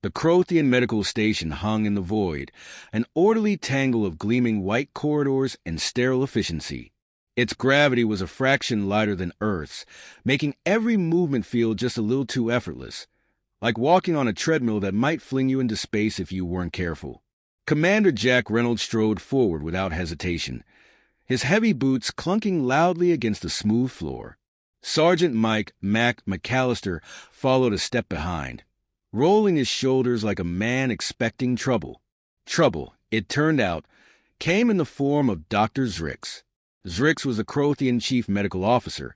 The Crothian medical station hung in the void, an orderly tangle of gleaming white corridors and sterile efficiency. Its gravity was a fraction lighter than Earth's, making every movement feel just a little too effortless, like walking on a treadmill that might fling you into space if you weren't careful. Commander Jack Reynolds strode forward without hesitation, his heavy boots clunking loudly against the smooth floor. Sergeant Mac McAllister followed a step behind, rolling his shoulders like a man expecting trouble. Trouble, it turned out, came in the form of Dr. Zrix. Zrix was a Crothian chief medical officer,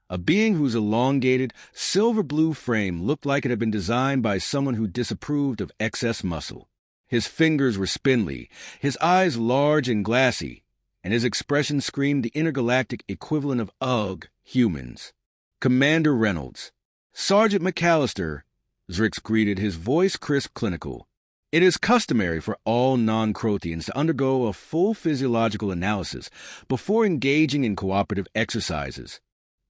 a being whose elongated, silver-blue frame looked like it had been designed by someone who disapproved of excess muscle. His fingers were spindly, his eyes large and glassy, and his expression screamed the intergalactic equivalent of ugh, humans. Commander Reynolds. Sergeant McAllister, Zrix greeted, his voice crisp, clinical. It is customary for all non-Crothians to undergo a full physiological analysis before engaging in cooperative exercises.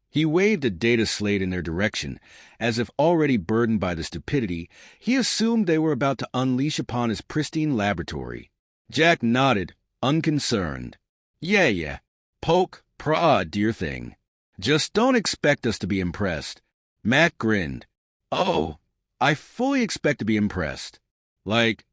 He waved a data slate in their direction, as if already burdened by the stupidity he assumed they were about to unleash upon his pristine laboratory. Jack nodded, unconcerned. Yeah. Poke, prod, do your thing. Just don't expect us to be impressed. Mac grinned. Oh, I fully expect to be impressed. Like,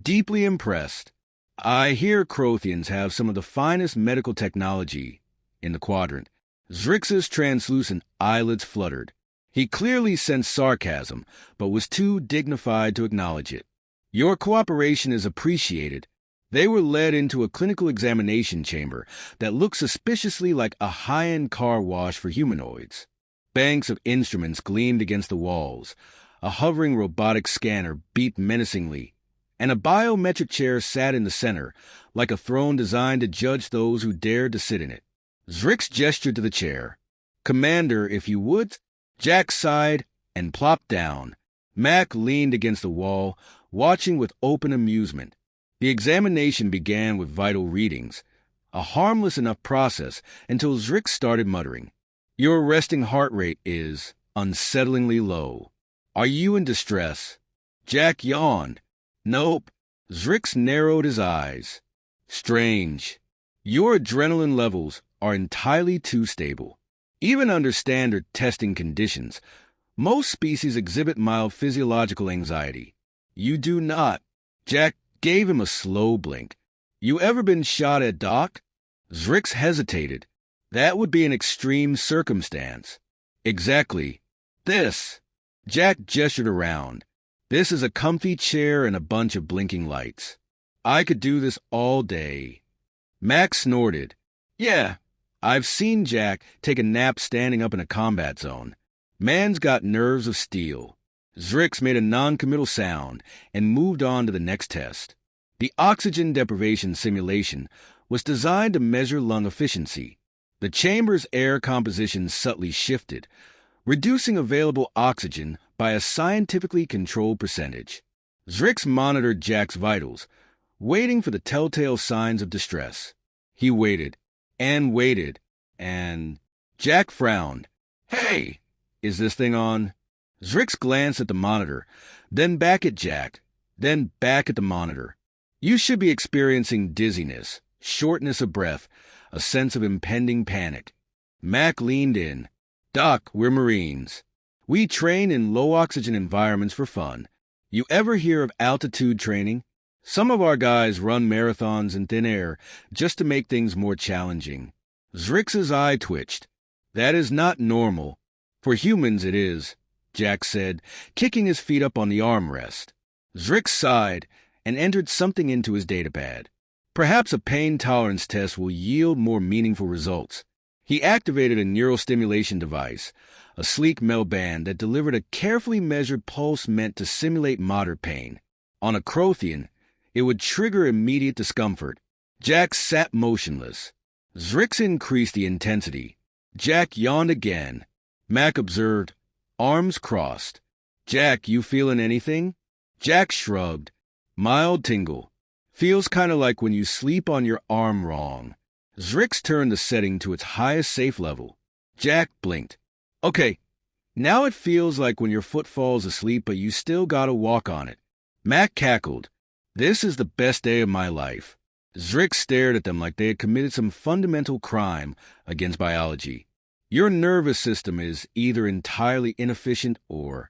deeply impressed. I hear Crothians have some of the finest medical technology in the quadrant. Zrix's translucent eyelids fluttered. He clearly sensed sarcasm, but was too dignified to acknowledge it. Your cooperation is appreciated. They were led into a clinical examination chamber that looked suspiciously like a high-end car wash for humanoids. Banks of instruments gleamed against the walls. A hovering robotic scanner beeped menacingly, and a biometric chair sat in the center, like a throne designed to judge those who dared to sit in it. Zrix gestured to the chair. Commander, if you would. Jack sighed and plopped down. Mac leaned against the wall, watching with open amusement. The examination began with vital readings, a harmless enough process until Zrix started muttering. Your resting heart rate is unsettlingly low. Are you in distress? Jack yawned. Nope. Zrix narrowed his eyes. Strange. Your adrenaline levels are entirely too stable. Even under standard testing conditions, most species exhibit mild physiological anxiety. You do not. Jack gave him a slow blink. You ever been shot at, Doc? Zrix hesitated. That would be an extreme circumstance. Exactly. This. Jack gestured around. This is a comfy chair and a bunch of blinking lights. I could do this all day. Max snorted. Yeah, I've seen Jack take a nap standing up in a combat zone. Man's got nerves of steel. Zrix made a non-committal sound and moved on to the next test. The oxygen deprivation simulation was designed to measure lung efficiency. The chamber's air composition subtly shifted, reducing available oxygen by a scientifically controlled percentage. Zrix monitored Jack's vitals, waiting for the telltale signs of distress. He waited, and Jack frowned. Hey, is this thing on? Zrix glanced at the monitor, then back at Jack, then back at the monitor. You should be experiencing dizziness, shortness of breath, a sense of impending panic. Mac leaned in. Doc, we're Marines. We train in low-oxygen environments for fun. You ever hear of altitude training? Some of our guys run marathons in thin air just to make things more challenging. Zrix's eye twitched. That is not normal. For humans it is, Jack said, kicking his feet up on the armrest. Zrix sighed and entered something into his datapad. Perhaps a pain tolerance test will yield more meaningful results. He activated a neural stimulation device, a sleek metal band that delivered a carefully measured pulse meant to simulate moderate pain. On a Crothian, it would trigger immediate discomfort. Jack sat motionless. Zrix increased the intensity. Jack yawned again. Mac observed, arms crossed. Jack, you feeling anything? Jack shrugged. Mild tingle. Feels kind of like when you sleep on your arm wrong. Zrix turned the setting to its highest safe level. Jack blinked. Okay, now it feels like when your foot falls asleep but you still gotta walk on it. Mac cackled. This is the best day of my life. Zrix stared at them like they had committed some fundamental crime against biology. Your nervous system is either entirely inefficient or,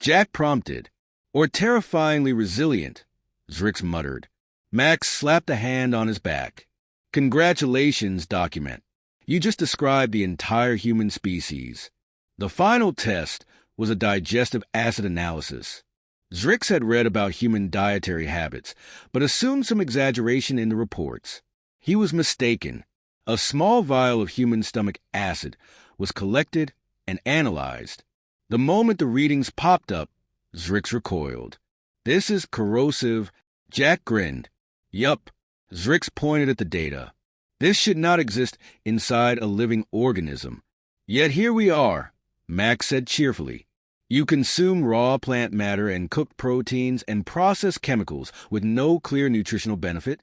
Jack prompted, or terrifyingly resilient, Zrix muttered. Max slapped a hand on his back. Congratulations, document. You just described the entire human species. The final test was a digestive acid analysis. Zrix had read about human dietary habits, but assumed some exaggeration in the reports. He was mistaken. A small vial of human stomach acid was collected and analyzed. The moment the readings popped up, Zrix recoiled. This is corrosive. Jack grinned. Yup. Zrix pointed at the data. This should not exist inside a living organism. Yet here we are, Max said cheerfully. You consume raw plant matter and cooked proteins and processed chemicals with no clear nutritional benefit.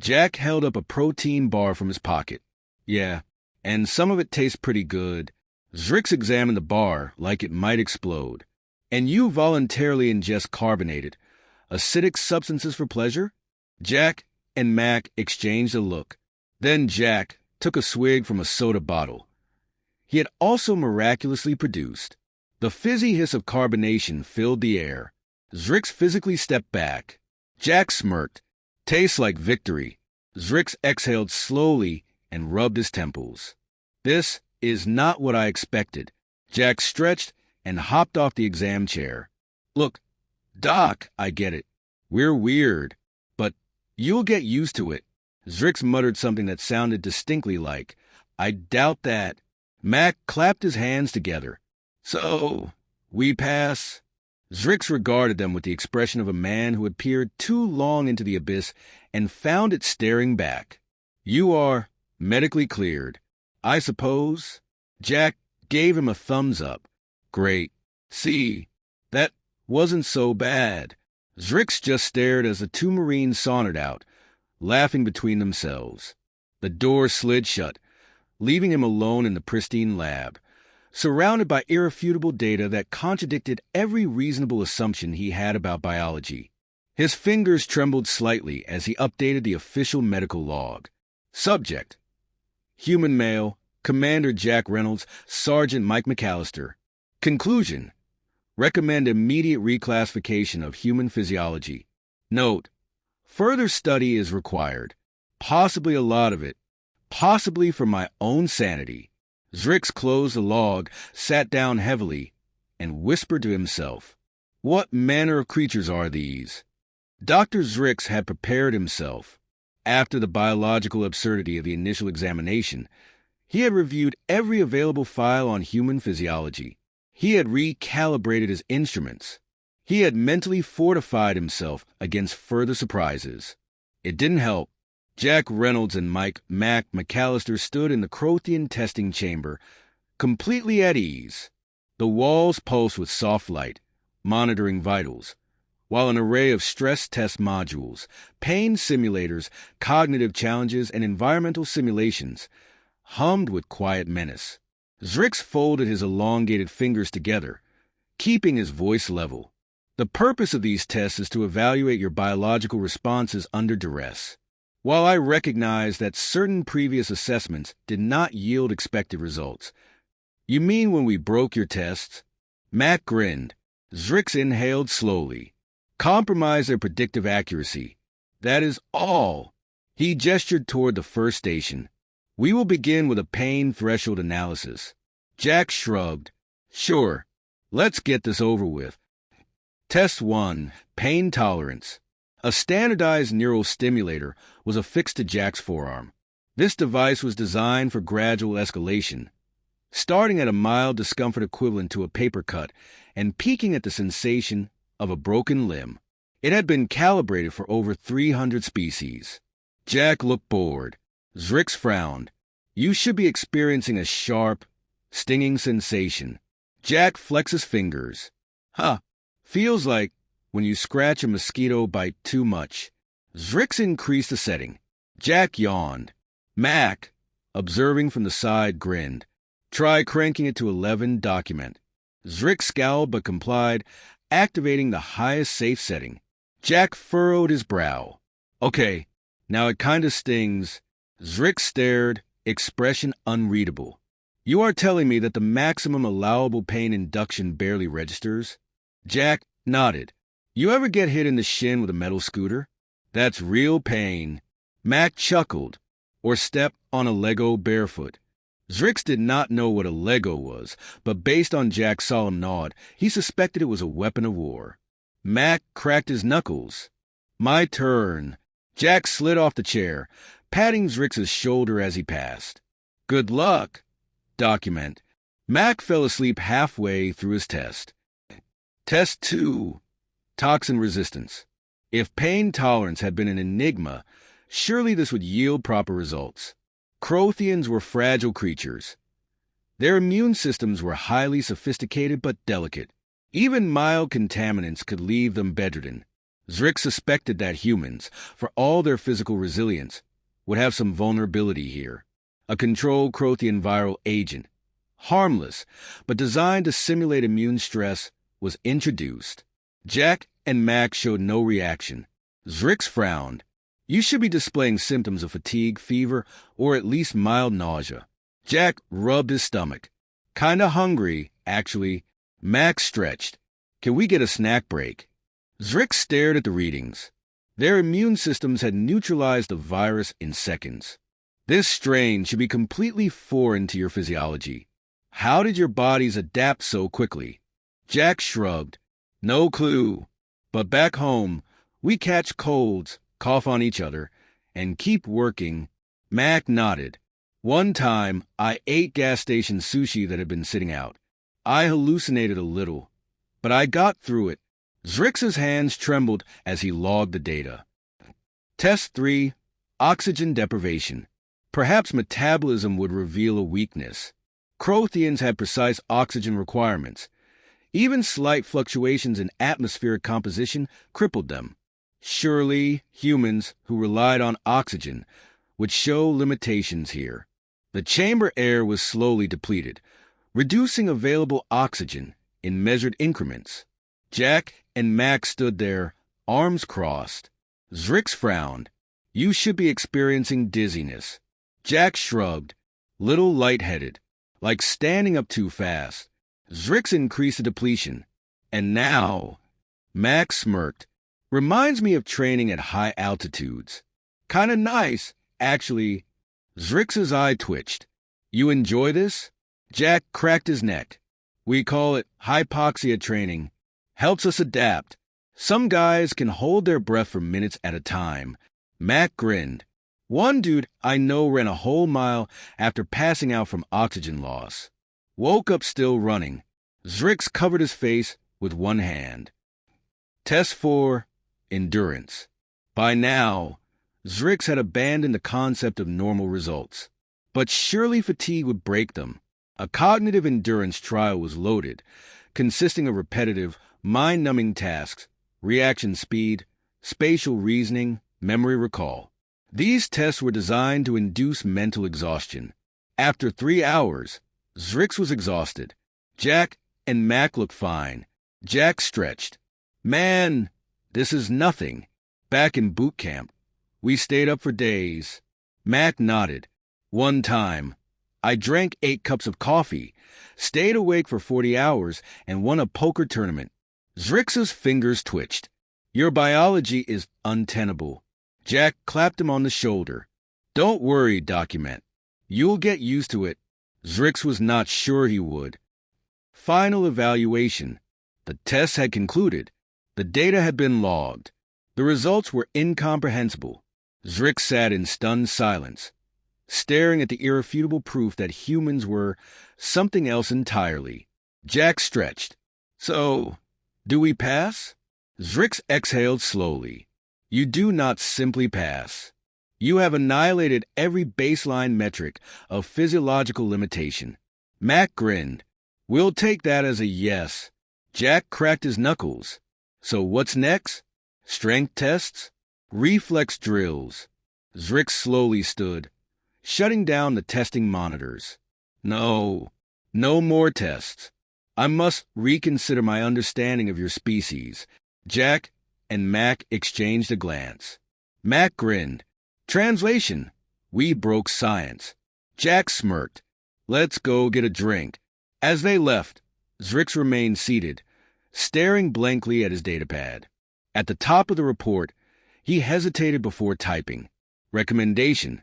Jack held up a protein bar from his pocket. Yeah, and some of it tastes pretty good. Zrix examined the bar like it might explode. And you voluntarily ingest carbonated, acidic substances for pleasure? Jack and Mac exchanged a look. Then Jack took a swig from a soda bottle. He had also miraculously produced. The fizzy hiss of carbonation filled the air. Zrix physically stepped back. Jack smirked. Tastes like victory. Zrix exhaled slowly and rubbed his temples. This is not what I expected. Jack stretched and hopped off the exam chair. Look, Doc, I get it. We're weird, but you'll get used to it. Zrix muttered something that sounded distinctly like, I doubt that. Mac clapped his hands together. So, we pass? Zrix regarded them with the expression of a man who had peered too long into the abyss and found it staring back. You are medically cleared, I suppose? Jack gave him a thumbs up. Great. See, that wasn't so bad. Zrix just stared as the two Marines sauntered out, laughing between themselves. The door slid shut, leaving him alone in the pristine lab, surrounded by irrefutable data that contradicted every reasonable assumption he had about biology. His fingers trembled slightly as he updated the official medical log. Subject: human male, Commander Jack Reynolds, Sergeant Mike McAllister. Conclusion: recommend immediate reclassification of human physiology. Note: further study is required, possibly a lot of it, possibly for my own sanity. Zrix closed the log, sat down heavily, and whispered to himself, What manner of creatures are these? Dr. Zrix had prepared himself. After the biological absurdity of the initial examination, he had reviewed every available file on human physiology. He had recalibrated his instruments. He had mentally fortified himself against further surprises. It didn't help. Jack Reynolds and Mac McAllister stood in the Crothian testing chamber, completely at ease. The walls pulsed with soft light, monitoring vitals, while an array of stress test modules, pain simulators, cognitive challenges, and environmental simulations hummed with quiet menace. Zrix folded his elongated fingers together, keeping his voice level. The purpose of these tests is to evaluate your biological responses under duress. While I recognize that certain previous assessments did not yield expected results. You mean when we broke your tests? Mac grinned. Zrix inhaled slowly. Compromise their predictive accuracy. That is all. He gestured toward the first station. We will begin with a pain threshold analysis. Jack shrugged. Sure. Let's get this over with. Test 1. Pain tolerance. A standardized neural stimulator was affixed to Jack's forearm. This device was designed for gradual escalation, starting at a mild discomfort equivalent to a paper cut and peaking at the sensation of a broken limb. It had been calibrated for over 300 species. Jack looked bored. Zrix frowned. You should be experiencing a sharp, stinging sensation. Jack flexed his fingers. Feels like when you scratch a mosquito bite too much. Zrix increased the setting. Jack yawned. Mac, observing from the side, grinned. Try cranking it to 11, document. Zrix scowled but complied, activating the highest safe setting. Jack furrowed his brow. Okay, now it kinda stings. Zrix stared, expression unreadable. You are telling me that the maximum allowable pain induction barely registers? Jack nodded. You ever get hit in the shin with a metal scooter? That's real pain. Mac chuckled. Or step on a Lego barefoot. Zrix did not know what a Lego was, but based on Jack's solemn nod, he suspected it was a weapon of war. Mac cracked his knuckles. My turn. Jack slid off the chair, patting Zrix's shoulder as he passed. Good luck. Document. Mac fell asleep halfway through his test. Test 2. Toxin resistance. If pain tolerance had been an enigma, surely this would yield proper results. Crothians were fragile creatures. Their immune systems were highly sophisticated but delicate. Even mild contaminants could leave them bedridden. Zrix suspected that humans, for all their physical resilience, would have some vulnerability here. A controlled Crothian viral agent, harmless, but designed to simulate immune stress, was introduced. Jack and Mac showed no reaction. Zrix frowned. You should be displaying symptoms of fatigue, fever, or at least mild nausea. Jack rubbed his stomach. Kinda hungry, actually. Mac stretched. Can we get a snack break? Zrix stared at the readings. Their immune systems had neutralized the virus in seconds. This strain should be completely foreign to your physiology. How did your bodies adapt so quickly? Jack shrugged. No clue. But back home, we catch colds, cough on each other, and keep working. Mac nodded. One time, I ate gas station sushi that had been sitting out. I hallucinated a little, but I got through it. Zrix's hands trembled as he logged the data. Test 3. Oxygen deprivation. Perhaps metabolism would reveal a weakness. Crothians had precise oxygen requirements. Even slight fluctuations in atmospheric composition crippled them. Surely, humans who relied on oxygen would show limitations here. The chamber air was slowly depleted, reducing available oxygen in measured increments. Jack and Mac stood there, arms crossed. Zrix frowned. You should be experiencing dizziness. Jack shrugged, little lightheaded, like standing up too fast. Zrix increased the depletion. And now, Mac smirked. Reminds me of training at high altitudes. Kinda nice, actually. Zrix's eye twitched. You enjoy this? Jack cracked his neck. We call it hypoxia training. Helps us adapt. Some guys can hold their breath for minutes at a time. Mac grinned. One dude I know ran a whole mile after passing out from oxygen loss. Woke up still running. Zrix covered his face with one hand. Test 4. Endurance. By now, Zrix had abandoned the concept of normal results. But surely fatigue would break them. A cognitive endurance trial was loaded, consisting of repetitive, mind-numbing tasks, reaction speed, spatial reasoning, memory recall. These tests were designed to induce mental exhaustion. After 3 hours, Zrix was exhausted. Jack and Mac looked fine. Jack stretched. Man, this is nothing. Back in boot camp, we stayed up for days. Mac nodded. One time, I drank 8 cups of coffee, stayed awake for 40 hours, and won a poker tournament. Zrix's fingers twitched. Your biology is untenable. Jack clapped him on the shoulder. Don't worry, Document. You'll get used to it. Zrix was not sure he would. Final evaluation. The tests had concluded. The data had been logged. The results were incomprehensible. Zrix sat in stunned silence, staring at the irrefutable proof that humans were something else entirely. Jack stretched. So, do we pass? Zrix exhaled slowly. You do not simply pass. You have annihilated every baseline metric of physiological limitation. Mac grinned. We'll take that as a yes. Jack cracked his knuckles. So what's next? Strength tests? Reflex drills. Zrix slowly stood, shutting down the testing monitors. No more tests. I must reconsider my understanding of your species. Jack and Mac exchanged a glance. Mac grinned. Translation: we broke science. Jack smirked. Let's go get a drink. As they left, Zrix remained seated, staring blankly at his datapad. At the top of the report, he hesitated before typing. Recommendation: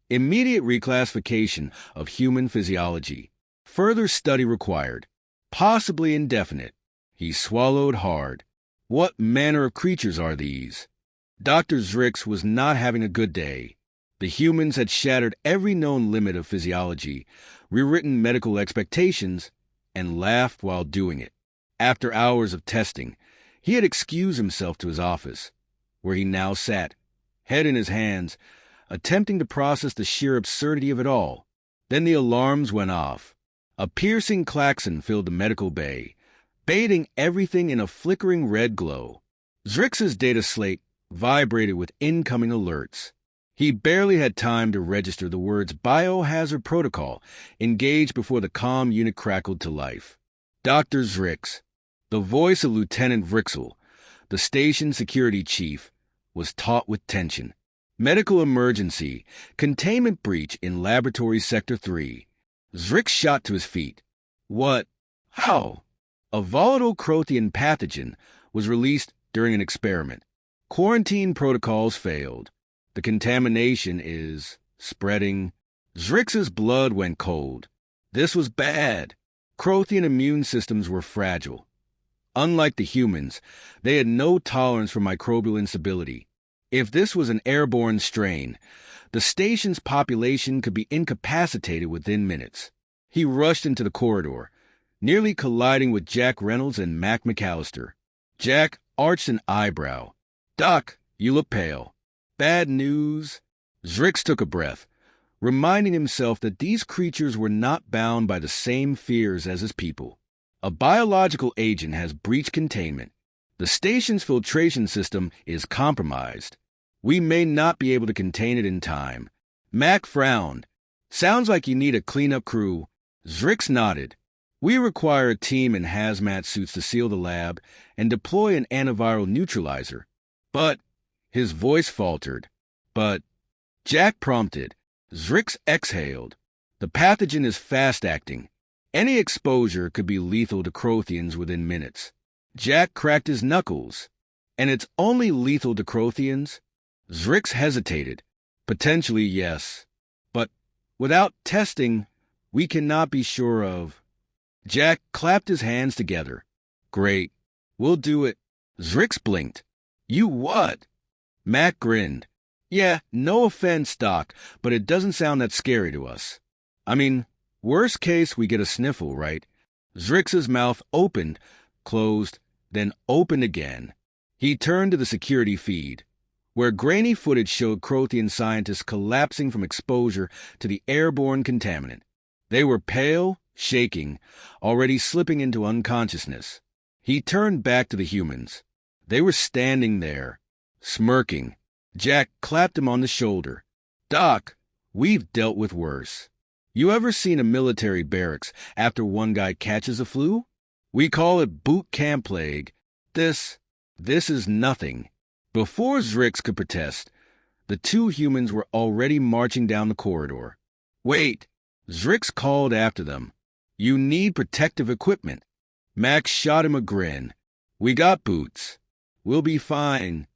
immediate reclassification of human physiology. Further study required. Possibly indefinite. He swallowed hard. What manner of creatures are these? Dr. Zrix was not having a good day. The humans had shattered every known limit of physiology, rewritten medical expectations, and laughed while doing it. After hours of testing, he had excused himself to his office, where he now sat, head in his hands, attempting to process the sheer absurdity of it all. Then the alarms went off. A piercing klaxon filled the medical bay, bathing everything in a flickering red glow. Zrix's data slate vibrated with incoming alerts. He barely had time to register the words Biohazard Protocol, engaged before the comm unit crackled to life. Dr. Zrix, the voice of Lieutenant Vrixel, the station security chief, was taut with tension. Medical emergency, containment breach in Laboratory Sector 3. Zrix shot to his feet. What? How? A volatile Crothian pathogen was released during an experiment. Quarantine protocols failed. The contamination is spreading. Zrix's blood went cold. This was bad. Crothian immune systems were fragile. Unlike the humans, they had no tolerance for microbial instability. If this was an airborne strain, the station's population could be incapacitated within minutes. He rushed into the corridor, nearly colliding with Jack Reynolds and Mac McAllister. Jack arched an eyebrow. Doc, you look pale. Bad news? Zrix took a breath, reminding himself that these creatures were not bound by the same fears as his people. A biological agent has breached containment. The station's filtration system is compromised. We may not be able to contain it in time. Mac frowned. Sounds like you need a cleanup crew. Zrix nodded. We require a team in hazmat suits to seal the lab and deploy an antiviral neutralizer. But, his voice faltered. But, Jack prompted. Zrix exhaled. The pathogen is fast-acting. Any exposure could be lethal to Crothians within minutes. Jack cracked his knuckles. And it's only lethal to Crothians? Zrix hesitated. Potentially, yes. But without testing, we cannot be sure of. Jack clapped his hands together. Great. We'll do it. Zrix blinked. You what? Mac grinned. Yeah, no offense, Doc, but it doesn't sound that scary to us. I mean, worst case, we get a sniffle, right? Zrix's mouth opened, closed, then opened again. He turned to the security feed, where grainy footage showed Crothian scientists collapsing from exposure to the airborne contaminant. They were pale, shaking, already slipping into unconsciousness. He turned back to the humans. They were standing there, smirking. Jack clapped him on the shoulder. Doc, we've dealt with worse. You ever seen a military barracks after one guy catches a flu? We call it boot camp plague. This is nothing. Before Zrix could protest, the two humans were already marching down the corridor. Wait, Zrix called after them. You need protective equipment. Max shot him a grin. We got boots. We'll be fine.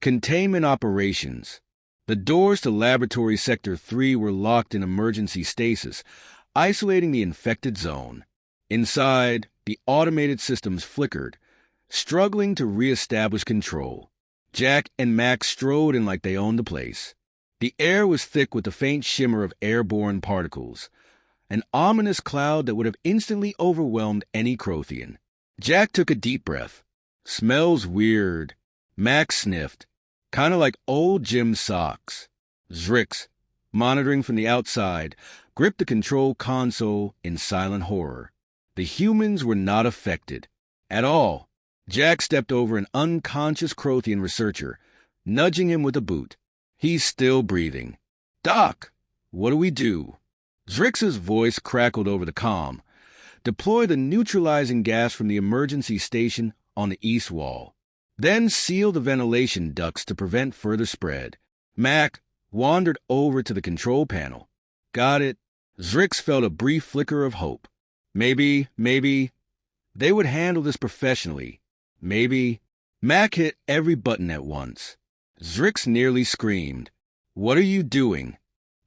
Containment operations. The doors to Laboratory Sector 3 were locked in emergency stasis, isolating the infected zone. Inside, the automated systems flickered, struggling to re-establish control. Jack and Max strode in like they owned the place. The air was thick with the faint shimmer of airborne particles, an ominous cloud that would have instantly overwhelmed any Crothian. Jack took a deep breath. Smells weird. Max sniffed. Kind of like old Jim's socks. Zrix, monitoring from the outside, gripped the control console in silent horror. The humans were not affected. At all. Jack stepped over an unconscious Crothian researcher, nudging him with a boot. He's still breathing. Doc, what do we do? Zrix's voice crackled over the comm. Deploy the neutralizing gas from the emergency station on the east wall. Then seal the ventilation ducts to prevent further spread. Mac wandered over to the control panel. Got it. Zrix felt a brief flicker of hope. Maybe, they would handle this professionally. Maybe. Mac hit every button at once. Zrix nearly screamed. What are you doing?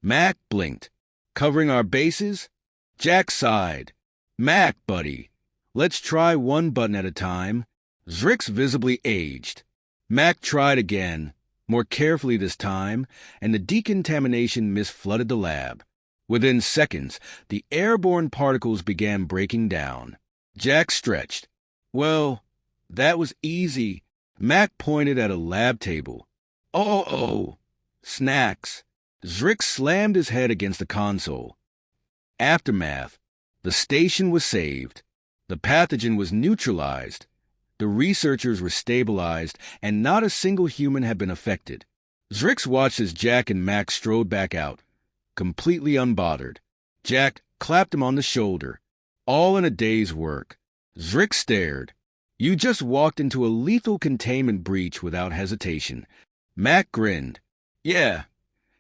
Mac blinked. Covering our bases? Jack sighed. Mac, buddy. Let's try one button at a time. Zrix visibly aged. Mac tried again, more carefully this time, and the decontamination mist flooded the lab. Within seconds, the airborne particles began breaking down. Jack stretched. Well, that was easy. Mac pointed at a lab table. Oh, snacks. Zrix slammed his head against the console. Aftermath. The station was saved. The pathogen was neutralized. The researchers were stabilized, and not a single human had been affected. Zrix watched as Jack and Mac strode back out, completely unbothered. Jack clapped him on the shoulder. All in a day's work. Zrix stared. You just walked into a lethal containment breach without hesitation. Mac grinned. Yeah,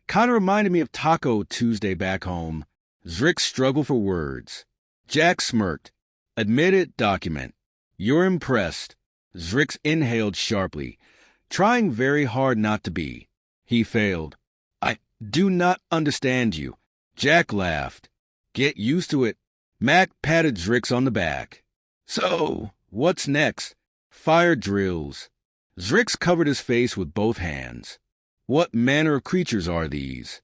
kinda reminded me of Taco Tuesday back home. Zrix struggled for words. Jack smirked. Admit it, document. You're impressed. Zrix inhaled sharply, trying very hard not to be. He failed. I do not understand you. Jack laughed. Get used to it. Mac patted Zrix on the back. So, what's next? Fire drills. Zrix covered his face with both hands. What manner of creatures are these?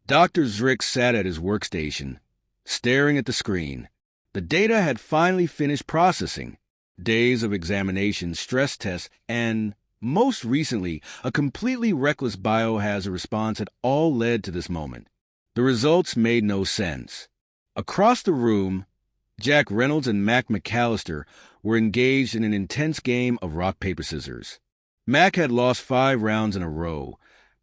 Dr. Zrix sat at his workstation, staring at the screen. The data had finally finished processing. Days of examination, stress tests, and, most recently, a completely reckless biohazard response had all led to this moment. The results made no sense. Across the room, Jack Reynolds and Mac McAllister were engaged in an intense game of rock, paper, scissors. Mac had lost 5 rounds in a row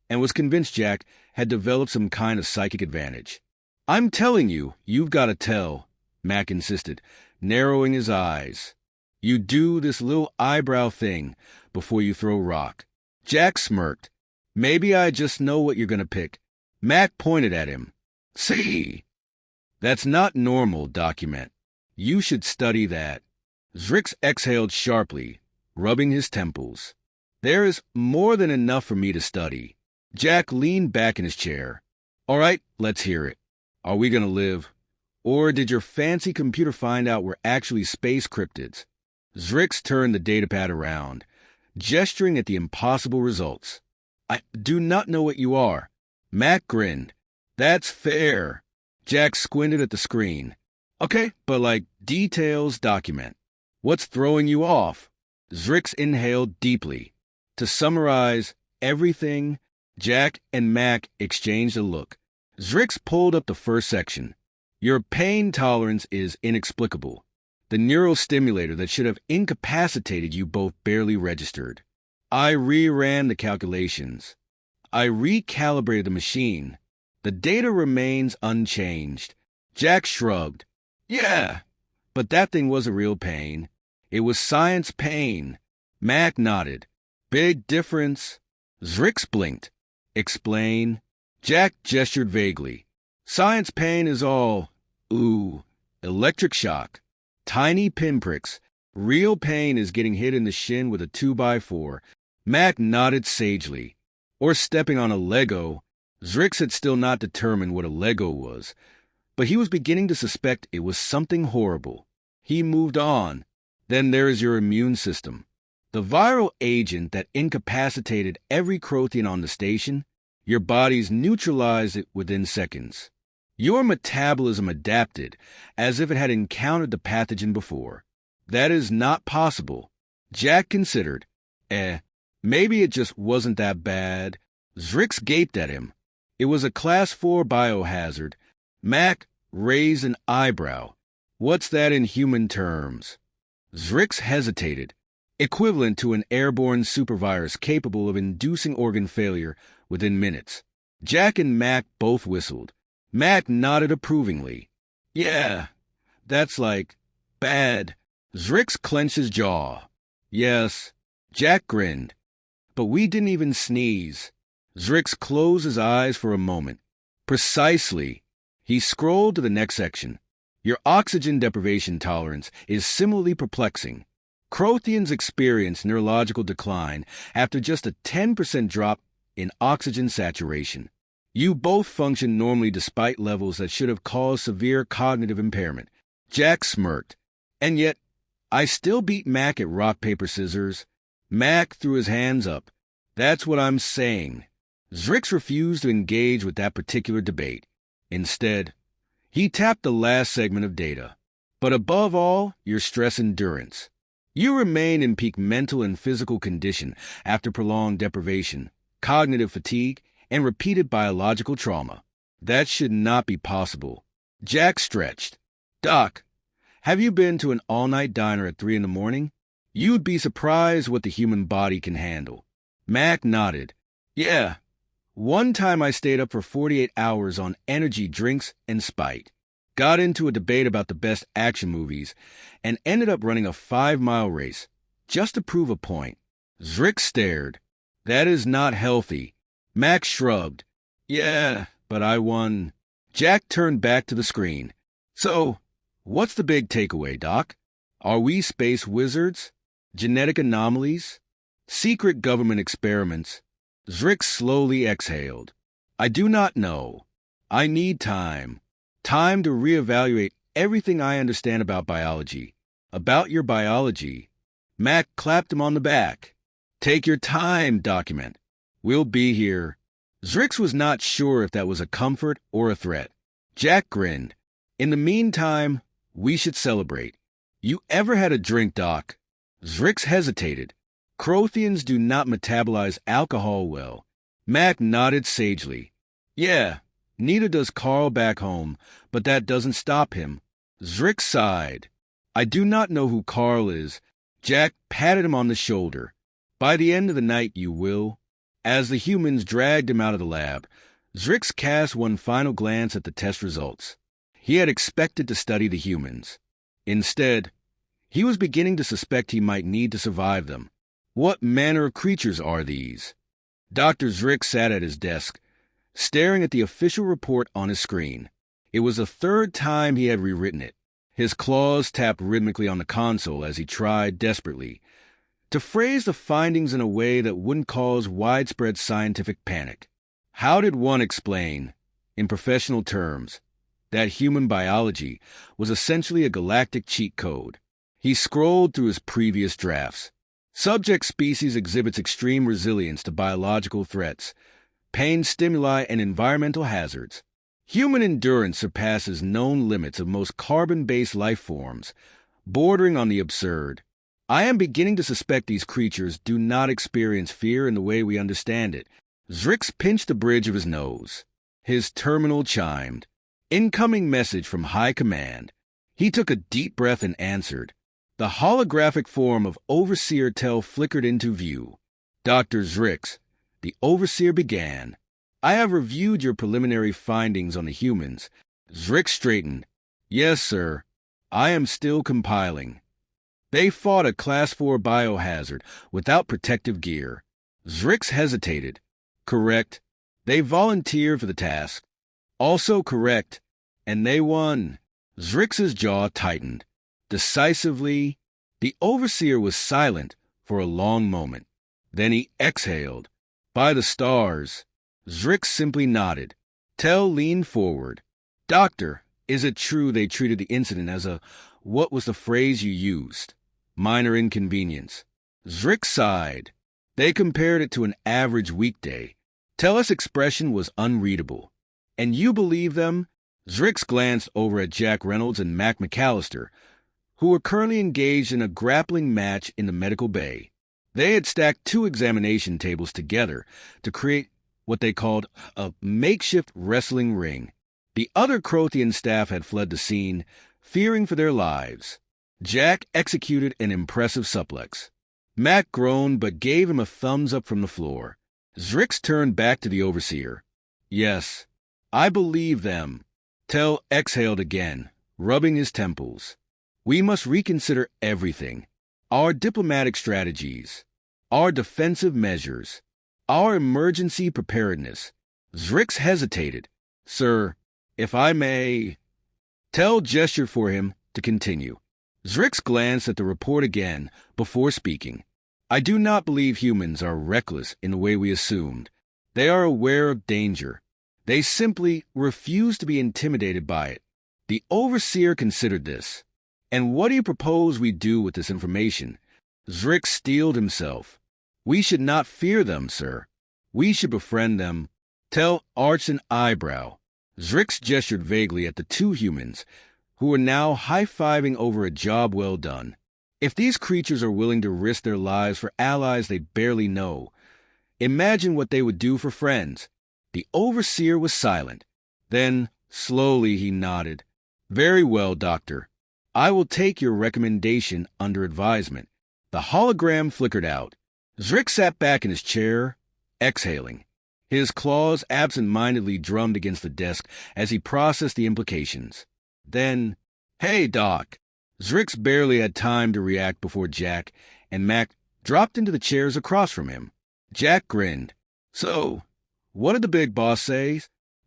and was convinced Jack had developed some kind of psychic advantage. I'm telling you, you've got to tell, Mac insisted, narrowing his eyes. You do this little eyebrow thing before you throw rock. Jack smirked. Maybe I just know what you're going to pick. Mac pointed at him. See? That's not normal, document. You should study that. Zrix exhaled sharply, rubbing his temples. There is more than enough for me to study. Jack leaned back in his chair. All right, let's hear it. Are we going to live? Or did your fancy computer find out we're actually space cryptids? Zrix turned the datapad around, gesturing at the impossible results. I do not know what you are. Mac grinned. That's fair. Jack squinted at the screen. Okay, but details document. What's throwing you off? Zrix inhaled deeply. To summarize everything, Jack and Mac exchanged a look. Zrix pulled up the first section. Your pain tolerance is inexplicable. The neurostimulator that should have incapacitated you both barely registered. I reran the calculations. I recalibrated the machine. The data remains unchanged. Jack shrugged. Yeah, but that thing was a real pain. It was science pain. Mac nodded. Big difference. Zrix blinked. Explain. Jack gestured vaguely. Science pain is all, electric shock. Tiny pinpricks. Real pain is getting hit in the shin with a 2x4. Mac nodded sagely. Or stepping on a Lego. Zrix had still not determined what a Lego was, but he was beginning to suspect it was something horrible. He moved on. Then there is your immune system. The viral agent that incapacitated every Crothian on the station, your bodies neutralized it within seconds. Your metabolism adapted as if it had encountered the pathogen before. That is not possible. Jack considered. Maybe it just wasn't that bad. Zrix gaped at him. It was a Class 4 biohazard. Mac raised an eyebrow. What's that in human terms? Zrix hesitated. Equivalent to an airborne supervirus capable of inducing organ failure within minutes. Jack and Mac both whistled. Mac nodded approvingly. Yeah, that's like Bad. Zrix clenched his jaw. Yes. Jack grinned. But we didn't even sneeze. Zrix closed his eyes for a moment. Precisely. He scrolled to the next section. Your oxygen deprivation tolerance is similarly perplexing. Crothians experience neurological decline after just a 10% drop in oxygen saturation. You both function normally despite levels that should have caused severe cognitive impairment. Jack smirked. And yet, I still beat Mac at rock, paper, scissors. Mac threw his hands up. That's what I'm saying. Zrix refused to engage with that particular debate. Instead, he tapped the last segment of data. But above all, your stress endurance. You remain in peak mental and physical condition after prolonged deprivation, cognitive fatigue, and repeated biological trauma. That should not be possible. Jack stretched. Doc, have you been to an all-night diner at 3 a.m? You'd be surprised what the human body can handle. Mac nodded. Yeah. One time I stayed up for 48 hours on energy drinks and spite. Got into a debate about the best action movies and ended up running a 5-mile race just to prove a point. Zrix stared. That is not healthy. Mac shrugged. Yeah, but I won. Jack turned back to the screen. So, what's the big takeaway, Doc? Are we space wizards? Genetic anomalies? Secret government experiments? Zrix slowly exhaled. I do not know. I need time. Time to reevaluate everything I understand about biology. About your biology. Mac clapped him on the back. Take your time, document. We'll be here. Zrix was not sure if that was a comfort or a threat. Jack grinned. In the meantime, we should celebrate. You ever had a drink, Doc? Zrix hesitated. Crothians do not metabolize alcohol well. Mac nodded sagely. Yeah, neither does Carl back home, but that doesn't stop him. Zrix sighed. I do not know who Carl is. Jack patted him on the shoulder. By the end of the night, you will. As the humans dragged him out of the lab, Zrix cast one final glance at the test results. He had expected to study the humans. Instead, he was beginning to suspect he might need to survive them. What manner of creatures are these? Dr. Zrix sat at his desk, staring at the official report on his screen. It was the third time he had rewritten it. His claws tapped rhythmically on the console as he tried desperately to phrase the findings in a way that wouldn't cause widespread scientific panic. How did one explain, in professional terms, that human biology was essentially a galactic cheat code? He scrolled through his previous drafts. Subject species exhibits extreme resilience to biological threats, pain stimuli, and environmental hazards. Human endurance surpasses known limits of most carbon-based life forms, bordering on the absurd. I am beginning to suspect these creatures do not experience fear in the way we understand it. Zrix pinched the bridge of his nose. His terminal chimed. Incoming message from High Command. He took a deep breath and answered. The holographic form of Overseer Tell flickered into view. Dr. Zrix, the Overseer began. I have reviewed your preliminary findings on the humans. Zrix straightened. Yes, sir. I am still compiling. They fought a Class 4 biohazard without protective gear. Zrix hesitated. Correct. They volunteered for the task. Also correct. And they won. Zrix's jaw tightened. Decisively, the Overseer was silent for a long moment. Then he exhaled. By the stars. Zrix simply nodded. Tell leaned forward. Doctor, is it true they treated the incident as a, what was the phrase you used? Minor inconvenience. Zrix sighed. They compared it to an average weekday. Tell's expression was unreadable. And you believe them? Zrix glanced over at Jack Reynolds and Mac McAllister, who were currently engaged in a grappling match in the medical bay. They had stacked 2 examination tables together to create what they called a makeshift wrestling ring. The other Crothian staff had fled the scene, fearing for their lives. Jack executed an impressive suplex. Mac groaned but gave him a thumbs up from the floor. Zrix turned back to the Overseer. Yes, I believe them. Tell exhaled again, rubbing his temples. We must reconsider everything. Our diplomatic strategies, our defensive measures, our emergency preparedness. Zrix hesitated. Sir, if I may... Tell gestured for him to continue. Zrix glanced at the report again before speaking. I do not believe humans are reckless in the way we assumed. They are aware of danger. They simply refuse to be intimidated by it. The overseer considered this. And what do you propose we do with this information? Zrix steeled himself. We should not fear them, sir. We should befriend them. Tell arched an eyebrow. Zrix gestured vaguely at the two humans, who were now high-fiving over a job well done. If these creatures are willing to risk their lives for allies they barely know, imagine what they would do for friends. The overseer was silent. Then, slowly, he nodded. Very well, Doctor. I will take your recommendation under advisement. The hologram flickered out. Zrix sat back in his chair, exhaling. His claws absent-mindedly drummed against the desk as he processed the implications. Then, hey, Doc. Zrix barely had time to react before Jack and Mac dropped into the chairs across from him. Jack grinned. So, what did the big boss say?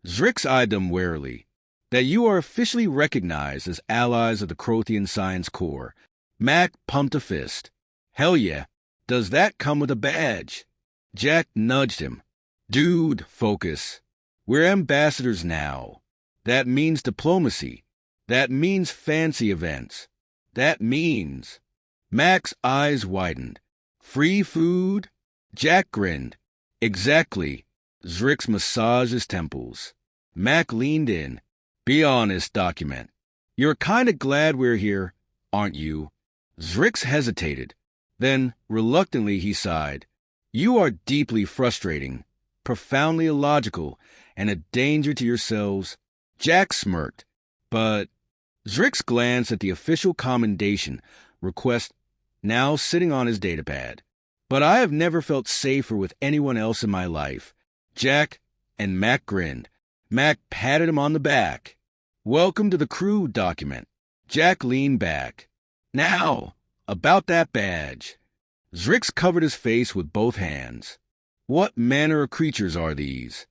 Zrix eyed them warily. That you are officially recognized as allies of the Crothian Science Corps. Mac pumped a fist. Hell yeah. Does that come with a badge? Jack nudged him. Dude, focus. We're ambassadors now. That means diplomacy. That means fancy events. That means... Mac's eyes widened. Free food? Jack grinned. Exactly. Zrix massaged his temples. Mac leaned in. Be honest, document. You're kinda glad we're here, aren't you? Zrix hesitated. Then, reluctantly, he sighed. You are deeply frustrating, profoundly illogical, and a danger to yourselves. Jack smirked. But... Zrix glanced at the official commendation request now sitting on his datapad. But I have never felt safer with anyone else in my life. Jack and Mac grinned. Mac patted him on the back. Welcome to the crew, document. Jack leaned back. Now, about that badge. Zrix covered his face with both hands. What manner of creatures are these?